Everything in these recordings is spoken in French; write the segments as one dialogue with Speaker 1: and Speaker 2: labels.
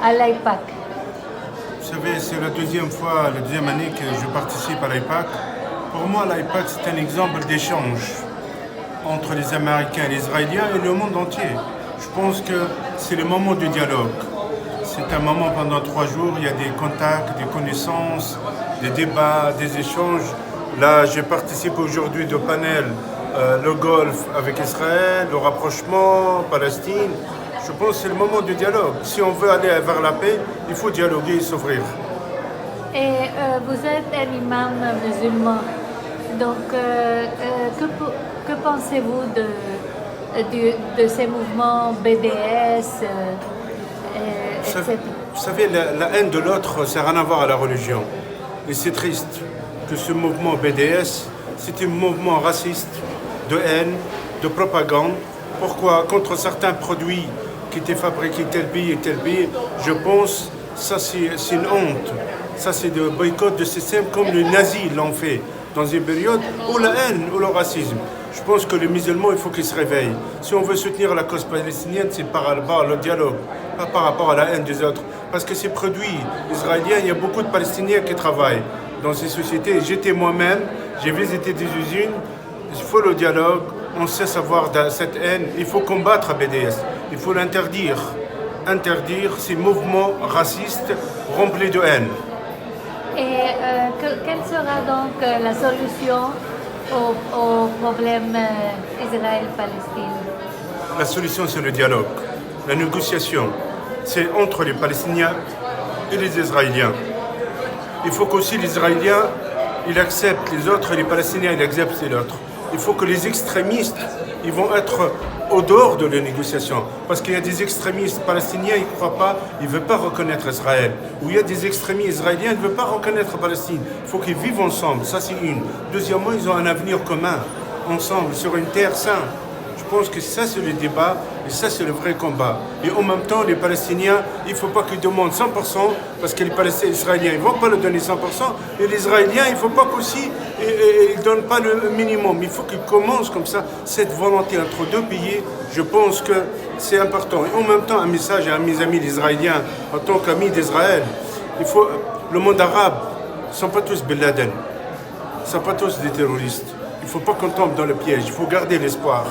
Speaker 1: à l'AIPAC?
Speaker 2: Vous savez, c'est la deuxième année que je participe à l'AIPAC. Pour moi, l'AIPAC, c'est un exemple d'échange entre les Américains et les Israéliens et le monde entier. Je pense que c'est le moment du dialogue. C'est un moment pendant 3 jours, il y a des contacts, des connaissances, des débats, des échanges. Là, je participe aujourd'hui au panel le Golfe avec Israël, le rapprochement, Palestine. Je pense que c'est le moment du dialogue. Si on veut aller vers la paix, il faut dialoguer et s'ouvrir.
Speaker 1: Et vous êtes un imam musulman, donc que pensez-vous de ces mouvements BDS, etc.
Speaker 2: Vous savez, la haine de l'autre, ça n'a rien à voir à la religion. Et c'est triste que ce mouvement BDS, c'est un mouvement raciste, de haine, de propagande. Pourquoi? Contre certains produits qui étaient fabriqués tel pays et tel pays, je pense que ça c'est une honte. Ça c'est de boycott de système comme les nazis l'ont fait dans une période où la haine ou le racisme. Je pense que les musulmans, il faut qu'ils se réveillent. Si on veut soutenir la cause palestinienne, c'est par rapport au dialogue, pas par rapport à la haine des autres. Parce que ces produits israéliens, il y a beaucoup de Palestiniens qui travaillent dans ces sociétés. J'étais moi-même, j'ai visité des usines. Il faut le dialogue, on sait savoir cette haine. Il faut combattre BDS, il faut l'interdire. Interdire ces mouvements racistes remplis de haine.
Speaker 1: Et quelle sera donc la solution au problème Israël-Palestine?
Speaker 2: La solution, c'est le dialogue. La négociation, c'est entre les Palestiniens et les Israéliens. Il faut qu'aussi les Israéliens, ils acceptent les autres et les Palestiniens, ils acceptent les autres. Il faut que les extrémistes, ils vont être au dehors de la négociation. Parce qu'il y a des extrémistes palestiniens, ils ne croient pas, ils ne veulent pas reconnaître Israël. Ou il y a des extrémistes israéliens, ils ne veulent pas reconnaître Palestine. Il faut qu'ils vivent ensemble, ça c'est une. Deuxièmement, ils ont un avenir commun, ensemble, sur une terre sainte. Je pense que ça c'est le débat et ça c'est le vrai combat. Et en même temps, les Palestiniens, il ne faut pas qu'ils demandent 100% parce que les Palestiniens israéliens, ils ne vont pas le donner 100%. Et les Israéliens, il ne faut pas qu'aussi, ils ne donnent pas le minimum. Il faut qu'ils commencent comme ça, cette volonté entre deux pays. Je pense que c'est important. Et en même temps, un message à mes amis israéliens, en tant qu'amis d'Israël, il faut, le monde arabe, ne sont pas tous Ben Laden, ne sont pas tous des terroristes. Il ne faut pas qu'on tombe dans le piège, il faut garder l'espoir.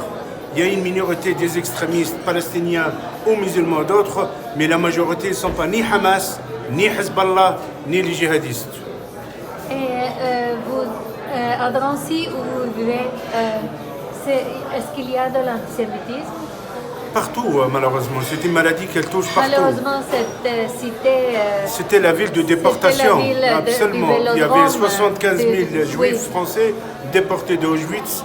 Speaker 2: Il y a une minorité des extrémistes palestiniens ou musulmans d'autres, mais la majorité ne sont pas ni Hamas, ni Hezbollah, ni les djihadistes.
Speaker 1: Et vous, à Drancy, où vous vivez, est-ce qu'il y a de l'antisémitisme?
Speaker 2: Partout, malheureusement. C'est une maladie qu'elle touche partout.
Speaker 1: Malheureusement, cette cité...
Speaker 2: C'était la ville de déportation. Absolument. Il y avait 75 000 juifs français déportés d'Auschwitz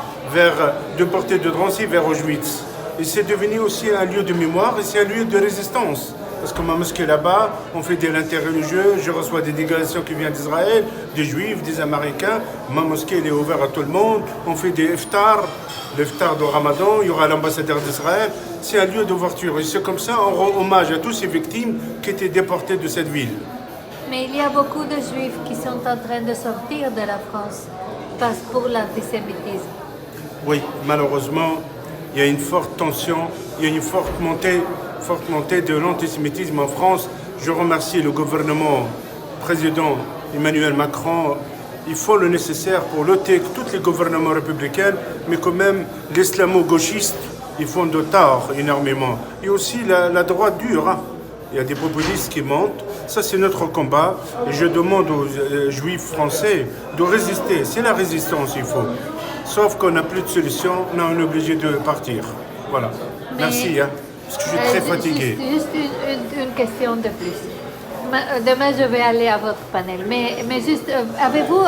Speaker 2: déportés de Drancy vers Auschwitz. Et c'est devenu aussi un lieu de mémoire et c'est un lieu de résistance. Parce que ma mosquée là-bas, on fait de l'interreligieux, je reçois des délégations qui viennent d'Israël, des juifs, des américains. Ma mosquée elle est ouverte à tout le monde. On fait des iftars, l'iftar de Ramadan, il y aura l'ambassadeur d'Israël. C'est un lieu d'ouverture. Et c'est comme ça, on rend hommage à toutes ces victimes qui étaient déportées de cette ville.
Speaker 1: Mais il y a beaucoup de juifs qui sont en train de sortir de la France pour l'antisémitisme.
Speaker 2: Oui, malheureusement, il y a une forte tension, il y a une forte montée de l'antisémitisme en France. Je remercie le gouvernement, président Emmanuel Macron. Il faut le nécessaire pour lutter tous les gouvernements républicains, mais quand même l'islamo-gauchiste, ils font de tort énormément. Et aussi la droite dure. Hein. Il y a des populistes qui montent. Ça, c'est notre combat. Et je demande aux juifs français de résister. C'est la résistance, il faut. Sauf qu'on n'a plus de solution, on est obligé de partir. Voilà. Mais, merci, hein, parce que je suis très fatigué.
Speaker 1: Juste une question de plus. Demain, je vais aller à votre panel. Mais juste, avez-vous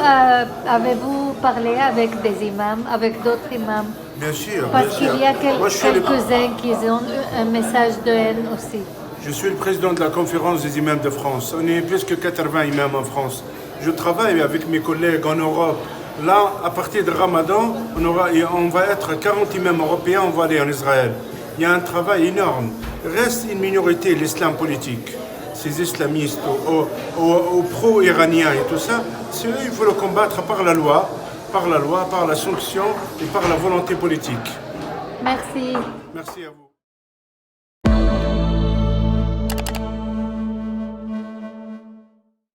Speaker 1: parlé avec des imams, avec d'autres imams?
Speaker 2: Bien sûr.
Speaker 1: Parce qu'il y a quelques-uns qui ont un message de haine aussi.
Speaker 2: Je suis le président de la conférence des imams de France. On est plus que 80 imams en France. Je travaille avec mes collègues en Europe. Là, à partir de Ramadan, on va être 40 imams européens, on va aller en Israël. Il y a un travail énorme. Il reste une minorité, l'islam politique. Ces islamistes, aux pro-iraniens et tout ça, c'est eux, il faut le combattre par la loi, par la sanction et par la volonté politique.
Speaker 1: Merci.
Speaker 2: Merci à vous.